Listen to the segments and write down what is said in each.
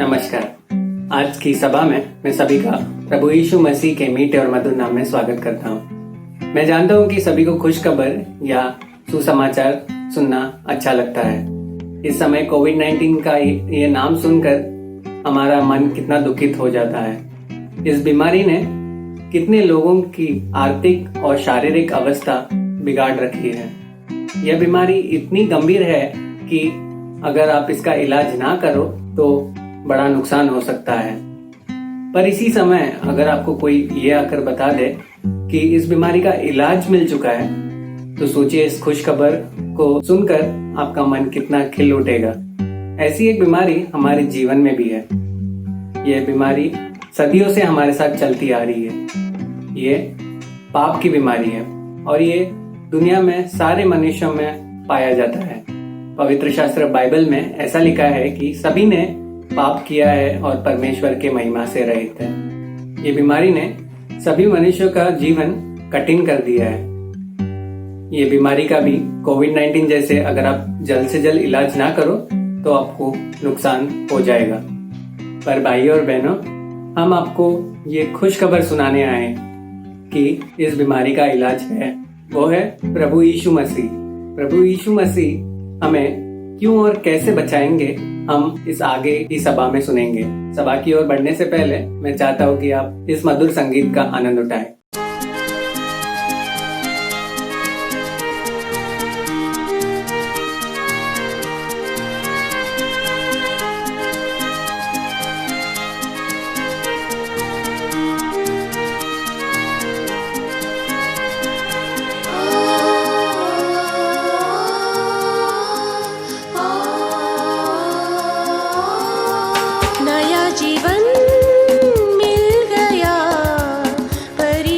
नमस्कार। आज की सभा में मैं सभी का प्रभु यीशु मसीह के मीठे और मधुर नाम में स्वागत करता हूँ। मैं जानता हूँ कि सभी को खुशखबर या सुसमाचार सुनना अच्छा लगता है। इस समय कोविड-19 का ये नाम सुनकर हमारा मन कितना दुखित हो जाता है। इस बीमारी ने कितने लोगों की आर्थिक और शारीरिक अवस्था बिगाड़ रखी है। यह बीमारी इतनी गंभीर है कि अगर आप इसका इलाज ना करो तो बड़ा नुकसान हो सकता है। पर इसी समय अगर आपको कोई ये आकर बता दे कि इस बीमारी का इलाज मिल चुका है, तो सोचिए इस खुशखबर को सुनकर आपका मन कितना खिल उठेगा। ऐसी एक बीमारी हमारे जीवन में भी है। यह बीमारी सदियों से हमारे साथ चलती आ रही है। ये पाप की बीमारी है और ये दुनिया में सारे मनुष्यों में पाया जाता है। पवित्र शास्त्र बाइबल में ऐसा लिखा है कि सभी ने पाप किया है और परमेश्वर के महिमा से रहित है। ये बीमारी ने सभी मनुष्यों का जीवन कठिन कर दिया है। ये बीमारी का भी कोविड-19 जैसे अगर आप जल्द से जल्द इलाज ना करो तो आपको नुकसान हो जाएगा। पर भाइयों और बहनों, हम आपको ये खुशखबर सुनाने आए हैं कि इस बीमारी का इलाज है। वो है प्रभु यीशु मसीह। प्रभु यीशु मसीह हमें क्यों और कैसे बचाएंगे, हम इस आगे की सभा में सुनेंगे। सभा की ओर बढ़ने से पहले मैं चाहता हूँ कि आप इस मधुर संगीत का आनंद उठाएं। जीवन मिल गया, परी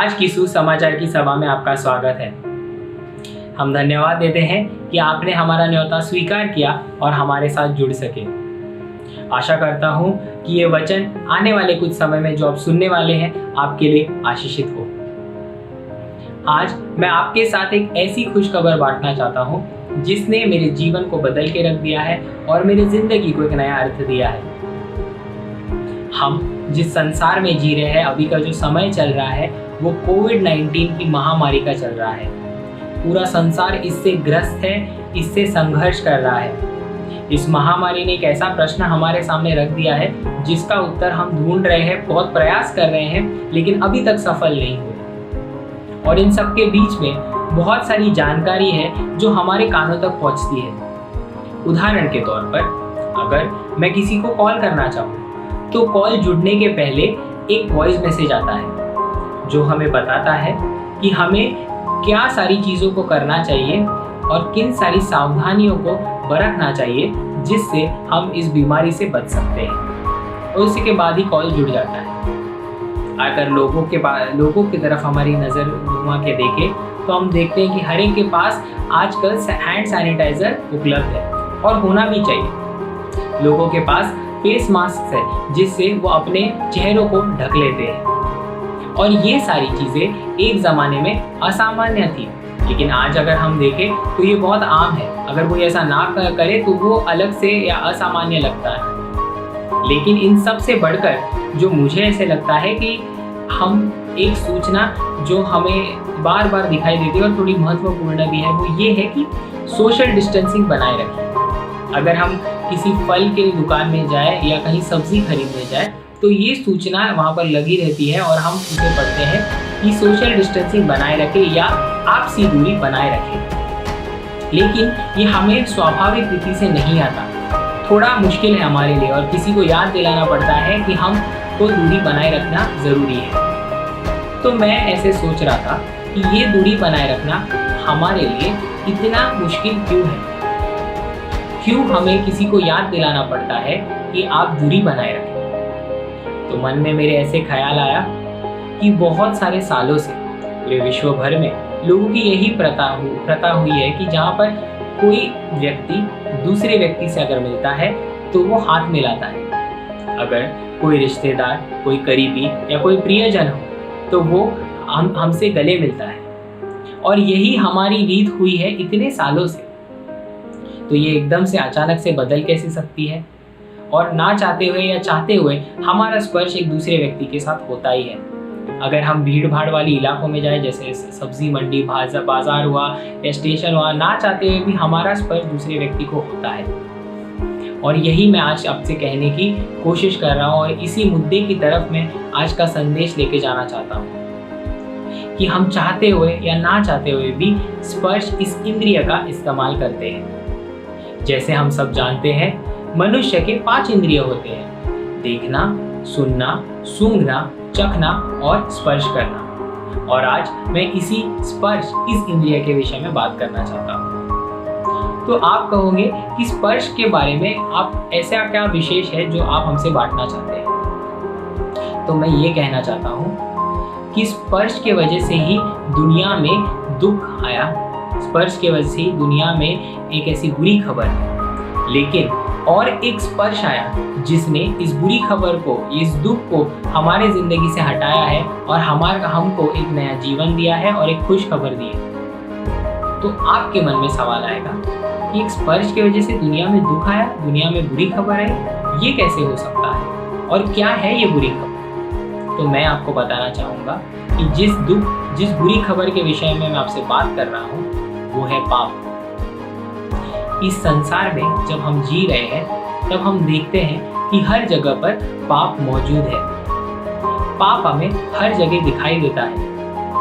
आज की सुसमाचार की सभा में आपका स्वागत है। हम धन्यवाद देते हैं कि आपने हमारा न्योता स्वीकार किया और हमारे साथ जुड़ सके। आशा करता हूं कि ये वचन आने वाले कुछ समय में जो आप सुनने वाले हैं आपके लिए आशीषित हो। आज मैं आपके साथ एक ऐसी खुशखबर बांटना चाहता हूं जिसने मेरे जीवन को बदल के रख दिया है और मेरी जिंदगी को एक नया अर्थ दिया है। हम जिस संसार में जी रहे हैं, अभी का जो समय चल रहा है वो कोविड-19 की महामारी का चल रहा है। पूरा संसार इससे ग्रस्त है, इससे संघर्ष कर रहा है। इस महामारी ने एक ऐसा प्रश्न हमारे सामने रख दिया है जिसका उत्तर हम ढूंढ रहे हैं, बहुत प्रयास कर रहे हैं, लेकिन अभी तक सफल नहीं हुए। और इन सब के बीच में बहुत सारी जानकारी है जो हमारे कानों तक पहुंचती है। उदाहरण के तौर पर अगर मैं किसी को कॉल करना चाहूँ तो कॉल जुड़ने के पहले एक वॉइस मैसेज आता है जो हमें बताता है कि हमें क्या सारी चीज़ों को करना चाहिए और किन सारी सावधानियों को बरतना चाहिए जिससे हम इस बीमारी से बच सकते हैं। और उसी के बाद ही कॉल जुड़ जाता है। अगर लोगों की तरफ हमारी नज़र घुमा के देखें तो हम देखते हैं कि हर एक के पास आजकल हैंड सैनिटाइजर उपलब्ध है और होना भी चाहिए। लोगों के पास फेस मास्क है जिससे वो अपने चेहरों को ढक लेते हैं। और ये सारी चीज़ें एक ज़माने में असामान्य थी, लेकिन आज अगर हम देखें तो ये बहुत आम है। अगर कोई ऐसा ना करे तो वो अलग से या असामान्य लगता है। लेकिन इन सब से बढ़कर जो मुझे ऐसे लगता है कि हम एक सूचना जो हमें बार बार दिखाई देती है और थोड़ी महत्वपूर्ण भी है, वो ये है कि सोशल डिस्टेंसिंग बनाए रखें। अगर हम किसी फल के दुकान में जाए या कहीं सब्जी खरीदने जाए तो ये सूचना वहाँ पर लगी रहती है और हम उसे पढ़ते हैं कि सोशल डिस्टेंसिंग बनाए रखें या आपसी दूरी बनाए रखें। लेकिन ये हमें स्वाभाविक रीति से नहीं आता, थोड़ा मुश्किल है हमारे लिए और किसी को याद दिलाना पड़ता है कि हमको दूरी बनाए रखना ज़रूरी है। तो मैं ऐसे सोच रहा था कि ये दूरी बनाए रखना हमारे लिए इतना मुश्किल क्यों है, क्यों हमें किसी को याद दिलाना पड़ता है कि आप दूरी बनाए रखें। तो मन में मेरे ऐसे ख्याल आया कि बहुत सारे सालों से पूरे विश्व भर में लोगों की यही प्रथा हुई है कि जहाँ पर कोई व्यक्ति दूसरे व्यक्ति से अगर मिलता है तो वो हाथ मिलाता है। अगर कोई रिश्तेदार, कोई करीबी या कोई प्रियजन हो तो वो हमसे गले मिलता है। और यही हमारी रीत हुई है इतने सालों से। तो ये एकदम से अचानक से बदल कैसे सकती है? और ना चाहते हुए या चाहते हुए हमारा स्पर्श एक दूसरे व्यक्ति के साथ होता ही है। अगर हम भीड़ भाड़ वाली इलाकों में जाए, जैसे सब्जी मंडी, बाजार हुआ या स्टेशन हुआ, ना चाहते हुए भी हमारा स्पर्श दूसरे व्यक्ति को होता है। और यही मैं आज आपसे कहने की कोशिश कर रहा हूँ और इसी मुद्दे की तरफ मैं आज का संदेश लेके जाना चाहता हूँ कि हम चाहते हुए या ना चाहते हुए भी स्पर्श इस इंद्रिय का इस्तेमाल करते हैं। जैसे हम सब जानते हैं मनुष्य के 5 इंद्रिय होते हैं: देखना, सुनना, सूंघना, चखना और स्पर्श करना। और आज मैं इसी स्पर्श, इस इंद्रिय के विषय में बात करना चाहता हूँ। तो आप कहोगे कि स्पर्श के बारे में आप ऐसा क्या विशेष है जो आप हमसे बांटना चाहते हैं? तो मैं ये कहना चाहता हूँ कि स्पर्श के वजह से ही दुनिया में दुख आया, स्पर्श के वजह से ही दुनिया में एक ऐसी बुरी खबर है। लेकिन और एक स्पर्श आया जिसने इस बुरी खबर को, इस दुख को हमारे जिंदगी से हटाया है और हमको एक नया जीवन दिया है और एक खुश खबर दी है। तो आपके मन में सवाल आएगा कि एक स्पर्श की वजह से दुनिया में दुख आया, दुनिया में बुरी खबर आई, ये कैसे हो सकता है और क्या है ये बुरी खबर? तो मैं आपको बताना चाहूँगा कि जिस बुरी खबर के विषय में मैं आपसे बात कर रहा हूँ वो है पाप। इस संसार में जब हम जी रहे हैं तब हम देखते हैं कि हर जगह पर पाप मौजूद है। पाप हमें हर जगह दिखाई देता है।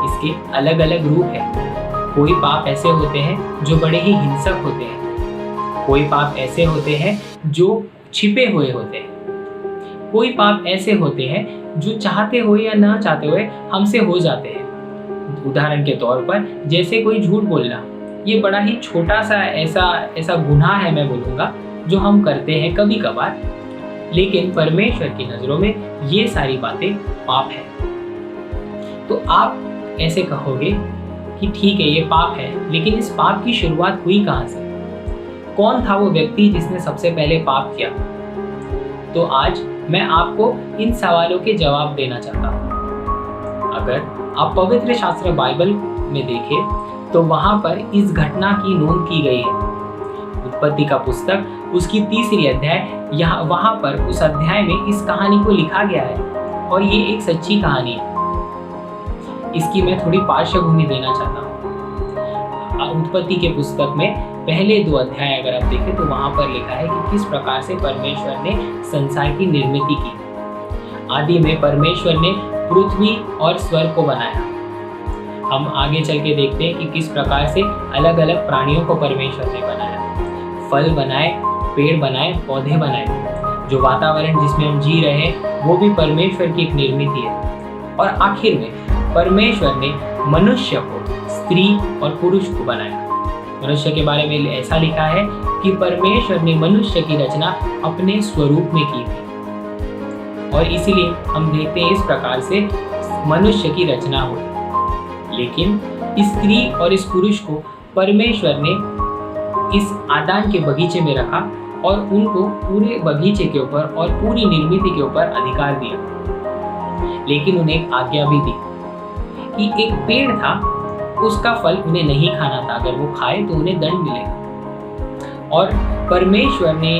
इसके अलग अलग रूप हैं। कोई पाप ऐसे होते हैं जो बड़े ही हिंसक होते हैं, कोई पाप ऐसे होते हैं जो छिपे हुए होते हैं, कोई पाप ऐसे होते हैं जो चाहते हुए या ना चाहते हुए हमसे हो जाते हैं। उदाहरण के तौर पर जैसे कोई झूठ बोलना, ये बड़ा ही छोटा सा ऐसा गुनाह है, मैं बोलूँगा, जो हम करते हैं कभी कभार, लेकिन परमेश्वर की नज़रों में ये सारी बातें पाप है। तो आप ऐसे कहोगे कि ठीक है ये पाप है, लेकिन इस पाप की शुरुआत हुई कहाँ से? कौन था वो व्यक्ति जिसने सबसे पहले पाप किया? तो आज मैं आपको इन सवालों के जवाब देना चाहता हूँ। अगर आप पवित्र शास्त्र बाइबल में देखें तो वहाँ पर इस घटना की नोंद की गई है। उत्पत्ति का पुस्तक उसकी 3री अध्याय, यहाँ वहाँ पर उस अध्याय में इस कहानी को लिखा गया है और ये एक सच्ची कहानी है। इसकी मैं थोड़ी पार्श्वभूमि देना चाहता हूँ। उत्पत्ति के पुस्तक में पहले 2 अध्याय अगर आप देखें तो वहाँ पर लिखा है कि किस प्रकार से परमेश्वर ने संसार की निर्मित की। आदि में परमेश्वर ने पृथ्वी और स्वर्ग को बनाया। हम आगे चल के देखते हैं कि किस प्रकार से अलग अलग प्राणियों को परमेश्वर ने बनाया, फल बनाए, पेड़ बनाए, पौधे बनाए। जो वातावरण जिसमें हम जी रहे हैं वो भी परमेश्वर की एक निर्मित है। और आखिर में परमेश्वर ने मनुष्य को, स्त्री और पुरुष को बनाया। मनुष्य के बारे में ऐसा लिखा है कि परमेश्वर ने मनुष्य की रचना अपने स्वरूप में की थी और इसीलिए हम देखते हैं इस प्रकार से मनुष्य की रचना हुई। लेकिन इस स्त्री और इस पुरुष को परमेश्वर ने इस आदान के बगीचे में रखा और उनको पूरे बगीचे के ऊपर और पूरी निर्मित के ऊपर अधिकार दिया। लेकिन उन्हें एक आज्ञा भी दी कि एक पेड़ था, उसका फल उन्हें नहीं खाना था। अगर वो खाए तो उन्हें दंड मिलेगा। और परमेश्वर ने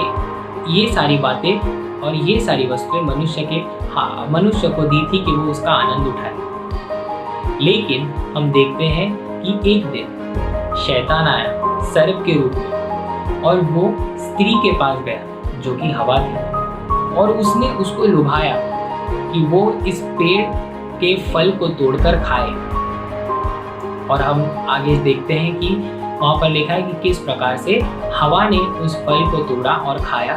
ये सारी बातें और ये सारी वस्तुएं मनुष्य को दी थी कि वो उसका आनंद उठाए। लेकिन हम देखते हैं कि एक दिन शैतान आया सर्प के रूप में और वो स्त्री के पास गया जो कि हवा थी और उसने उसको लुभाया कि वो इस पेड़ के फल को तोड़कर खाए। और हम आगे देखते हैं कि वहाँ पर लिखा है कि किस प्रकार से हवा ने उस फल को तोड़ा और खाया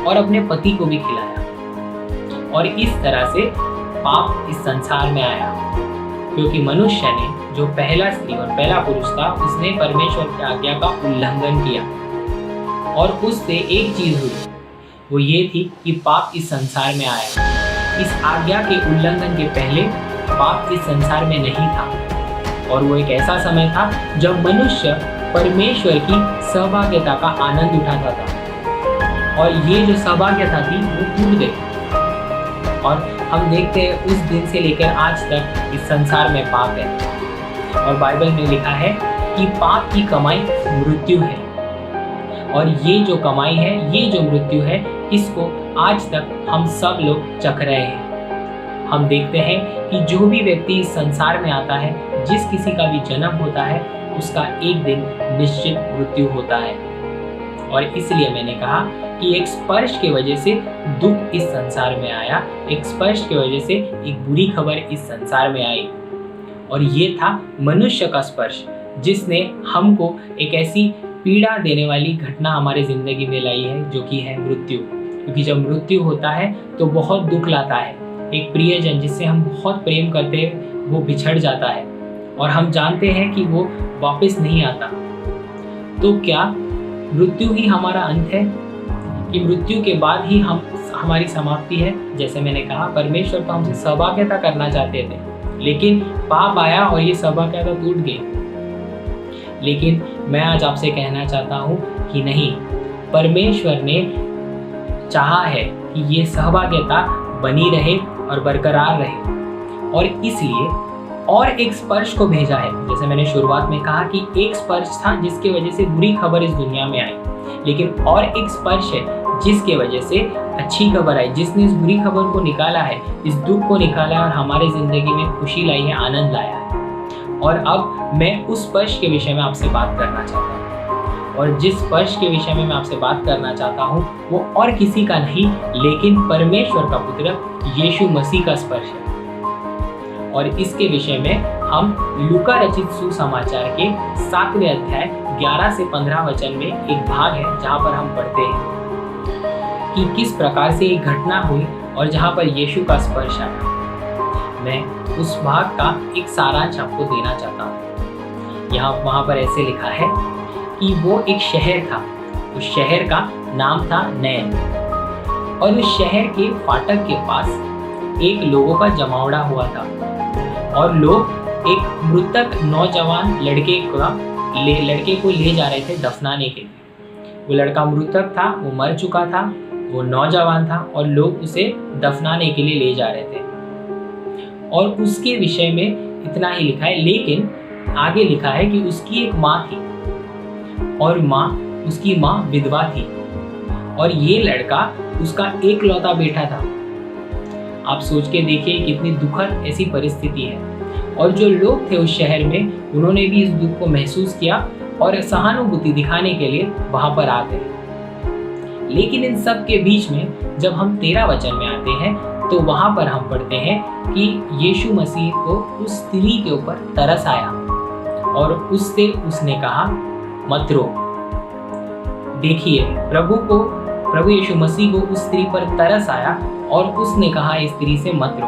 और अपने पति को भी खिलाया। और इस तरह से पाप इस संसार में आया क्योंकि मनुष्य ने, जो पहला स्त्री और पहला पुरुष था, उसने परमेश्वर की आज्ञा का उल्लंघन किया और उससे एक चीज हुई, वो ये थी कि पाप इस संसार में आया। इस आज्ञा के उल्लंघन के पहले पाप इस संसार में नहीं था और वो एक ऐसा समय था जब मनुष्य परमेश्वर की सहभागिता का आनंद उठाता था और ये जो सहभागिता थी वो टूट गई। और हम देखते हैं उस दिन से लेकर आज तक इस संसार में पाप है और बाइबल में लिखा है कि पाप की कमाई मृत्यु है। और ये जो कमाई है, ये जो मृत्यु है, इसको आज तक हम सब लोग चख रहे हैं। हम देखते हैं कि जो भी व्यक्ति इस संसार में आता है, जिस किसी का भी जन्म होता है, उसका एक दिन निश्चित मृत्यु होता है। और इसलिए मैंने कहा कि एक स्पर्श की वजह से दुख इस संसार में आया, एक स्पर्श की वजह से एक बुरी खबर इस संसार में आई और ये था मनुष्य का स्पर्श, जिसने हमको एक ऐसी पीड़ा देने वाली घटना हमारे जिंदगी में लाई है जो कि है मृत्यु। क्योंकि जब मृत्यु होता है तो बहुत दुख लाता है। एक प्रियजन जिससे हम बहुत प्रेम करते हैं वो बिछड़ जाता है और हम जानते हैं कि वो वापस नहीं आता। तो क्या मृत्यु ही हमारा अंत है कि मृत्यु के बाद ही हमारी समाप्ति है? जैसे मैंने कहा, परमेश्वर तो हमसे सहभागिता करना चाहते थे, लेकिन पाप आया और ये सहभागिता टूट गई। लेकिन मैं आज आपसे कहना चाहता हूँ कि नहीं, परमेश्वर ने चाहा है कि ये सहभागिता बनी रहे और बरकरार रहे और इसलिए और एक स्पर्श को भेजा है। जैसे मैंने शुरुआत में कहा कि एक स्पर्श था जिसकी वजह से बुरी खबर इस दुनिया में आई, लेकिन और एक स्पर्श है जिसके वजह से अच्छी खबर आई, जिसने इस बुरी खबर को निकाला है, इस दुख को निकाला है और हमारे जिंदगी में खुशी लाई है, आनंद लाया है। और अब मैं उस स्पर्श के विषय में आपसे बात करना चाहता हूँ और जिस स्पर्श के विषय में मैं आपसे बात करना चाहता हूँ वो और किसी का नहीं लेकिन परमेश्वर का पुत्र यीशु मसीह का स्पर्श है। और इसके विषय में हम लूका रचित सुसमाचार के 7वें अध्याय 11 से 15 वचन में एक भाग है जहाँ पर हम पढ़ते हैं कि किस प्रकार से एक घटना हुई और जहाँ पर यीशु का स्पर्श आया। मैं उस भाग का एक सारांश आपको देना चाहता हूँ। वहाँ पर ऐसे लिखा है कि वो एक शहर था, उस शहर का नाम था नैन और उस शहर के फाटक के पास एक लोगों का जमावड़ा हुआ था और लोग एक मृतक नौजवान लड़के को ले जा रहे थे दफनाने के लिए। वो लड़का मृतक था, वो मर चुका था, वो नौजवान था और लोग उसे दफनाने के लिए ले जा रहे थे। और उसके विषय में इतना ही लिखा है, लेकिन आगे लिखा है कि उसकी एक माँ थी और उसकी माँ विधवा थी और ये लड़का उसका एकलौता बेटा था। आप सोच के देखिए कितनी दुखद ऐसी परिस्थिति है। और जो लोग थे उस शहर में, उन्होंने भी इस दुख को महसूस किया और सहानुभूति दिखाने के लिए वहां पर आ गए। लेकिन इन सब के बीच में जब हम 13 वचन में आते हैं तो वहां पर हम पढ़ते हैं कि यीशु मसीह को उस स्त्री के ऊपर तरस आया और उससे उसने कहा, मत रो। देखिए, प्रभु यीशु मसीह को उस स्त्री पर तरस आया और उसने कहा इस स्त्री से मत रो।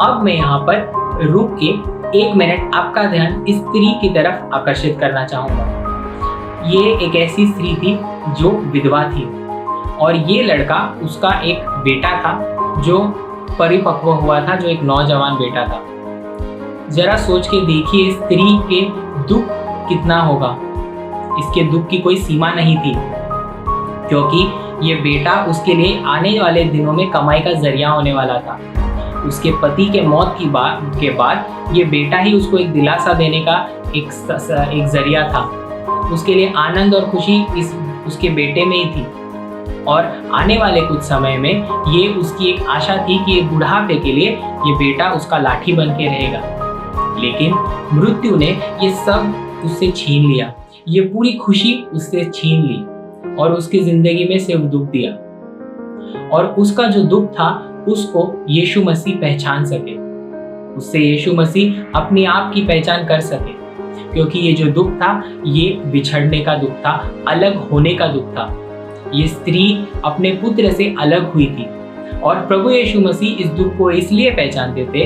अब मैं यहाँ पर रुक के 1 मिनट आपका ध्यान इस स्त्री की तरफ आकर्षित करना चाहूंगा। ये एक ऐसी स्त्री थी जो विधवा थी और ये लड़का उसका एक बेटा था जो परिपक्व हुआ था, जो एक नौजवान बेटा था। जरा सोच के देखिए स्त्री के दुख कितना होगा। इसके दुख की कोई सीमा नहीं थी, क्योंकि ये बेटा उसके लिए आने वाले दिनों में कमाई का जरिया होने वाला था। उसके पति के मौत के बाद ये बेटा ही उसको एक दिलासा देने का एक जरिया था। उसके लिए आनंद और खुशी उसके बेटे में ही थी और आने वाले कुछ समय में ये उसकी एक आशा थी कि ये बुढ़ापे के लिए ये बेटा उसका लाठी बन के रहेगा। लेकिन मृत्यु ने ये सब उससे छीन लिया, ये पूरी खुशी उससे छीन ली और उसकी जिंदगी में सिर्फ दुख दिया। और उसका जो दुख था उसको यीशु मसीह पहचान सके, उससे यीशु मसीह अपने आप की पहचान कर सके, क्योंकि ये जो दुख था ये बिछड़ने का दुख था, अलग होने का दुख था। ये स्त्री अपने पुत्र से अलग हुई थी और प्रभु यीशु मसीह इस दुख को इसलिए पहचानते थे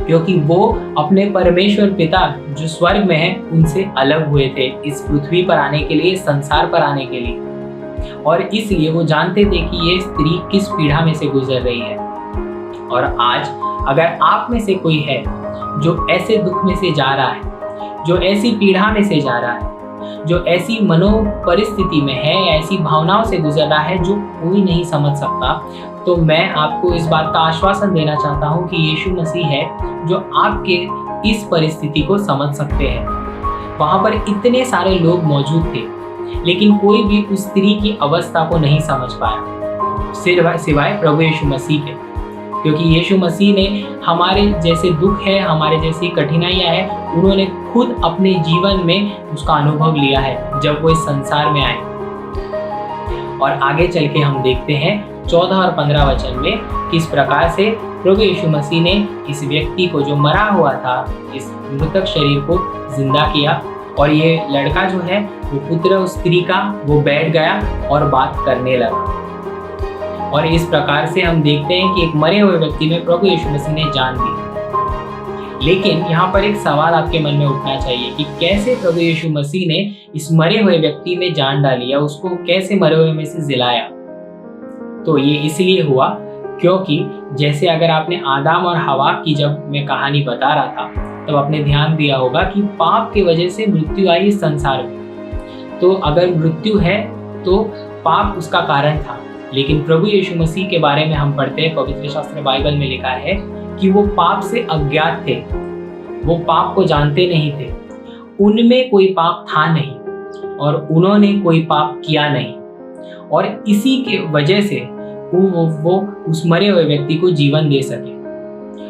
क्योंकि वो अपने परमेश्वर पिता जो स्वर्ग में है उनसे अलग हुए थे इस पृथ्वी पर आने के लिए, संसार पर आने के लिए। और इसलिए वो जानते थे कि ये स्त्री किस पीड़ा में से गुजर रही है। और आज अगर आप में से कोई है जो ऐसे दुख में से जा रहा है, जो ऐसी पीड़ा में से जा रहा है, जो ऐसी मनो परिस्थिति में है या ऐसी भावनाओं से गुजर रहा है जो कोई नहीं समझ सकता, तो मैं आपको इस बात का आश्वासन देना चाहता हूँ कि यीशु मसीह है जो आपके इस परिस्थिति को समझ सकते हैं। वहाँ पर इतने सारे लोग मौजूद थे, लेकिन कोई भी उस स्त्री की अवस्था को नहीं समझ पाया सिवाय प्रभु यीशु मसीह के, क्योंकि यीशु मसीह ने हमारे जैसे दुख है, हमारे जैसी कठिनाइयां हैं, उन्होंने खुद अपने जीवन में उसका अनुभव लिया है जब वो इस संसार में आए। और आगे चल के हम देखते हैं 14 और 15 वचन में किस प्रकार से प्रभु यीशु मसीह ने इस व्यक्ति को जो मरा हुआ था, इस मृतक शरीर को जिंदा किया। और ये लड़का जो है वो पुत्र उस स्त्री का, वो बैठ गया और बात करने लगा। और इस प्रकार से हम देखते हैं कि एक मरे हुए व्यक्ति में प्रभु यीशु मसीह ने जान दी। लेकिन यहाँ पर एक सवाल आपके मन में उठना चाहिए कि कैसे प्रभु यीशु मसीह ने इस मरे हुए व्यक्ति में जान डाली या उसको कैसे मरे हुए में से जिलाया। तो ये इसलिए हुआ क्योंकि जैसे अगर आपने आदम और हवा की जब मैं कहानी बता रहा था तब आपने ध्यान दिया होगा कि पाप की वजह से मृत्यु आई इस संसार में। तो अगर मृत्यु है तो पाप उसका कारण था। लेकिन प्रभु यीशु मसीह के बारे में हम पढ़ते हैं, पवित्र शास्त्र बाइबल में लिखा है कि वो पाप से अज्ञात थे, वो पाप को जानते नहीं थे, उनमें कोई पाप था नहीं और उन्होंने कोई पाप किया नहीं। और इसी के वजह से वो उस मरे हुए व्यक्ति को जीवन दे सके।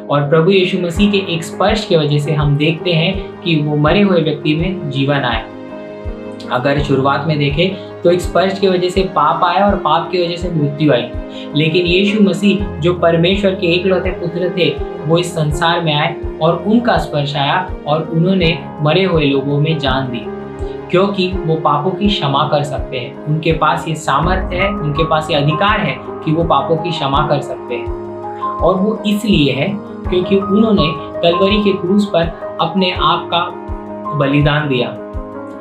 और प्रभु यीशु मसीह के एक स्पर्श की वजह से हम देखते हैं कि वो मरे हुए व्यक्ति में जीवन आया। अगर शुरुआत में देखें तो एक स्पर्श की वजह से पाप आया और पाप की वजह से मृत्यु आई, लेकिन यीशु मसीह जो परमेश्वर के एकलौते पुत्र थे वो इस संसार में आए और उनका स्पर्श आया और उन्होंने मरे हुए लोगों में जान दी, क्योंकि वो पापों की क्षमा कर सकते हैं। उनके पास ये सामर्थ्य है, उनके पास ये अधिकार है कि वो पापों की क्षमा कर सकते हैं। और वो इसलिए है क्योंकि उन्होंने कलवरी के क्रूस पर अपने आप का बलिदान दिया,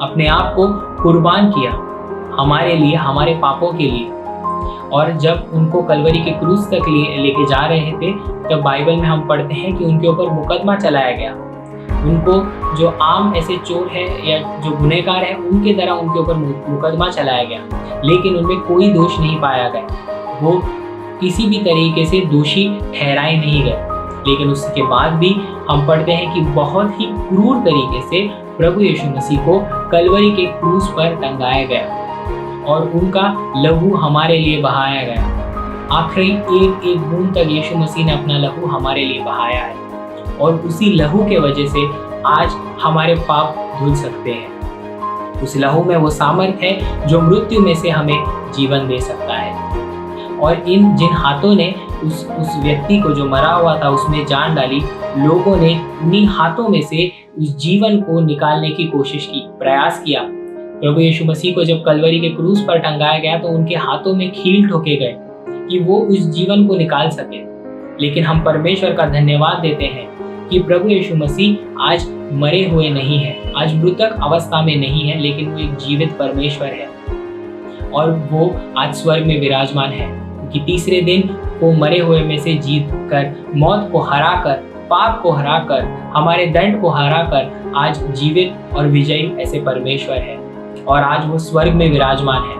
अपने आप को कुर्बान किया हमारे लिए, हमारे पापों के लिए। और जब उनको कलवरी के क्रूस तक लेके जा रहे थे तब बाइबल में हम पढ़ते हैं कि उनके ऊपर मुकदमा चलाया गया उनको जो आम ऐसे चोर है या जो गुनहगार है उनके तरह उनके ऊपर मुकदमा चलाया गया, लेकिन उनमें कोई दोष नहीं पाया गया। वो किसी भी तरीके से दोषी ठहराए नहीं गए। लेकिन उसके बाद भी हम पढ़ते हैं कि बहुत ही क्रूर तरीके से प्रभु यीशु मसीह को कलवरी के क्रूस पर टंगाया गया और उनका लहू हमारे लिए बहाया गया। आखिरी एक एक बूंद तक यीशु मसीह ने अपना लहू हमारे लिए बहाया है और उसी लहू के वजह से आज हमारे पाप धुल सकते हैं। उस लहू में वो सामर्थ है जो मृत्यु में से हमें जीवन दे सकता है। और जिन हाथों ने उस व्यक्ति को जो मरा हुआ था उसमें जान डाली, लोगों ने उन्हीं हाथों में से उस जीवन को निकालने की कोशिश की, प्रयास किया। प्रभु यीशु मसीह को जब कलवरी के क्रूस पर टंगाया गया तो उनके हाथों में कील ठोके गए कि वो उस जीवन को निकाल सके। लेकिन हम परमेश्वर का धन्यवाद देते हैं कि प्रभु यीशु मसीह आज मरे हुए नहीं है, आज मृतक अवस्था में नहीं है, लेकिन वो एक जीवित परमेश्वर है और वो आज स्वर्ग में विराजमान है। कि तीसरे दिन वो मरे हुए में से जीत कर, मौत को हराकर, पाप को हराकर, हमारे दंड को हराकर आज जीवित और विजयी ऐसे परमेश्वर है और आज वो स्वर्ग में विराजमान है।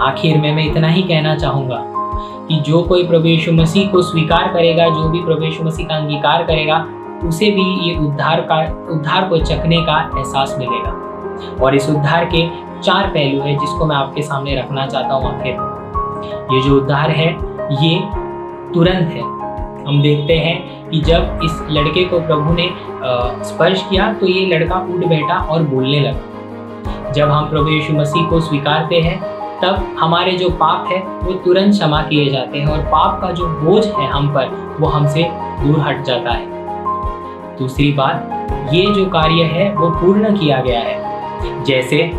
आखिर में मैं इतना ही कहना चाहूँगा कि जो कोई प्रभु यीशु मसीह को स्वीकार करेगा, जो भी प्रभु यीशु मसीह का अंगीकार करेगा, उसे भी ये उद्धार को चखने का एहसास मिलेगा। और इस उद्धार के 4 पहलू है जिसको मैं आपके सामने रखना चाहता हूँ। आखिर ये जो उद्धार है ये तुरंत है। हम देखते हैं कि जब इस लड़के को प्रभु ने स्पर्श किया तो ये लड़का उठ बैठा और बोलने लगा। जब हम प्रभु यीशु मसीह को स्वीकारते हैं तब हमारे जो पाप है वो तुरंत क्षमा किए जाते हैं और पाप का जो बोझ है हम पर वो हमसे दूर हट जाता है। दूसरी बात, ये जो कार्य है वो पूर्ण किया गया है। जैसे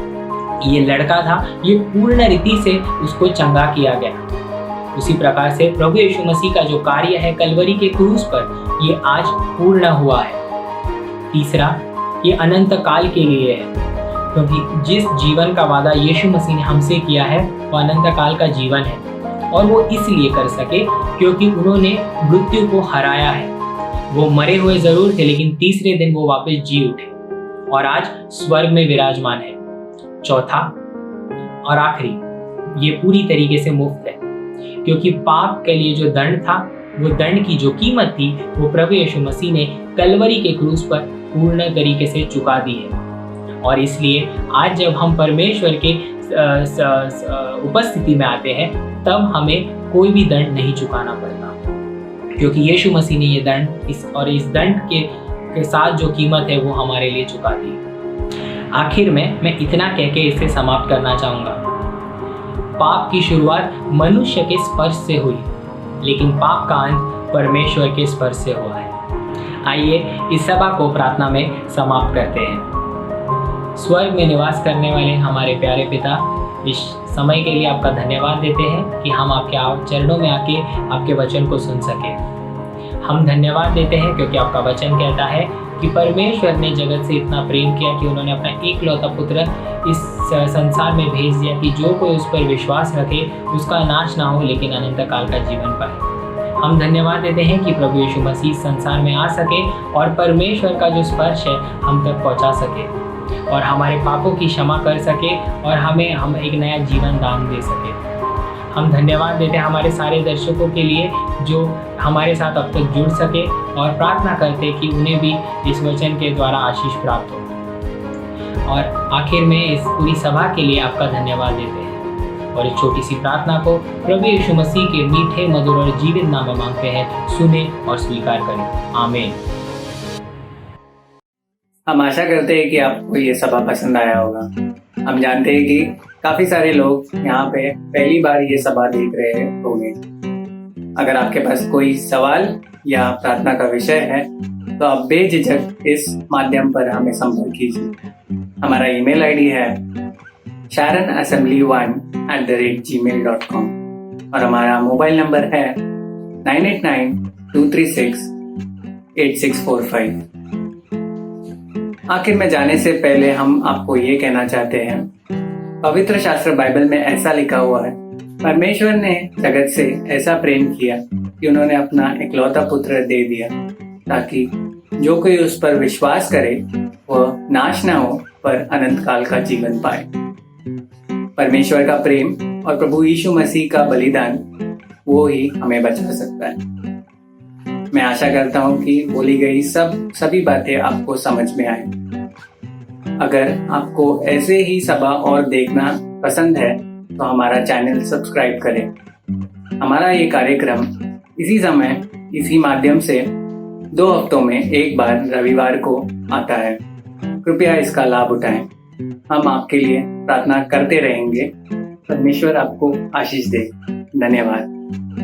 ये लड़का था, ये पूर्ण रीति से उसको चंगा किया गया, उसी प्रकार से प्रभु यीशु मसीह का जो कार्य है कलवरी के क्रूस पर, ये आज पूर्ण हुआ है। तीसरा, ये अनंत काल के लिए है, क्योंकि जिस जीवन का वादा यीशु मसीह ने हमसे किया है वो अनंत काल का जीवन है और वो इसलिए कर सके क्योंकि उन्होंने मृत्यु को हराया है। वो मरे हुए जरूर थे लेकिन तीसरे दिन वो वापस जी उठे और आज स्वर्ग में विराजमान है। चौथा और आखिरी, ये पूरी तरीके से मुफ्त है, क्योंकि पाप के लिए जो दंड था, वो दंड की जो कीमत थी, वो प्रभु यीशु मसीह ने कलवरी के क्रूस पर पूर्ण तरीके से चुका दी है। और इसलिए आज जब हम परमेश्वर के उपस्थिति में आते हैं तब हमें कोई भी दंड नहीं चुकाना पड़ता, क्योंकि यीशु मसीह ने ये दंड इस दंड के साथ जो कीमत है वो हमारे लिए चुका दी। आखिर में मैं इतना कह के इसे समाप्त करना चाहूँगा। पाप की शुरुआत मनुष्य के स्पर्श से हुई, लेकिन पाप का अंत परमेश्वर के स्पर्श से हुआ है। आइए इस सभा को प्रार्थना में समाप्त करते हैं। स्वर्ग में निवास करने वाले हमारे प्यारे पिता, इस समय के लिए आपका धन्यवाद देते हैं कि हम आपके चरणों में आके आपके वचन को सुन सके। हम धन्यवाद देते हैं क्योंकि आपका वचन कहता है कि परमेश्वर ने जगत से इतना प्रेम किया कि उन्होंने अपना एकलौता पुत्र इस संसार में भेज दिया कि जो कोई उस पर विश्वास रखे उसका नाश ना हो लेकिन अनंत काल का जीवन पाए। हम धन्यवाद देते हैं कि प्रभु यीशु मसीह संसार में आ सके और परमेश्वर का जो स्पर्श है हम तक पहुंचा सके और हमारे पापों की क्षमा कर सके और हम एक नया जीवन दान दे सके। हम धन्यवाद देते हैं हमारे सारे दर्शकों के लिए जो हमारे साथ अब तक जुड़ सके और प्रार्थना करते कि उन्हें भी इस वचन के द्वारा आशीष प्राप्त हो। और आखिर में इस पूरी सभा के लिए आपका धन्यवाद देते हैं और इस छोटी सी प्रार्थना को प्रभु यीशु मसीह के मीठे, मधुर और जीवित नाम में मांगते हैं। सुने और स्वीकार करें। आमीन। हम आशा करते हैं कि आपको ये सभा पसंद आया होगा। हम जानते हैं कि काफी सारे लोग यहाँ पे पहली बार ये सभा देख रहे होंगे। अगर आपके पास कोई सवाल या प्रार्थना का विषय है तो आप बेझिझक इस माध्यम पर हमें संपर्क कीजिए। हमारा ईमेल आईडी है sharonassembly1@gmail.com और हमारा मोबाइल नंबर है 9892368645। आखिर में जाने से पहले हम आपको ये कहना चाहते हैं, पवित्र शास्त्र बाइबल में ऐसा लिखा हुआ है, परमेश्वर ने जगत से ऐसा प्रेम किया कि उन्होंने अपना इकलौता पुत्र दे दिया ताकि जो कोई उस पर विश्वास करे वह नाश न हो पर अनंत काल का जीवन पाए। परमेश्वर का प्रेम और प्रभु यीशु मसीह का बलिदान वो ही हमें बचा सकता है। मैं आशा करता हूँ कि बोली गई सभी बातें आपको समझ में आए। अगर आपको ऐसे ही सभा और देखना पसंद है तो हमारा चैनल सब्सक्राइब करें। हमारा ये कार्यक्रम इसी समय इसी माध्यम से 2 हफ्तों में एक बार रविवार को आता है। कृपया इसका लाभ उठाएं। हम आपके लिए प्रार्थना करते रहेंगे। परमेश्वर आपको आशीष दे। धन्यवाद।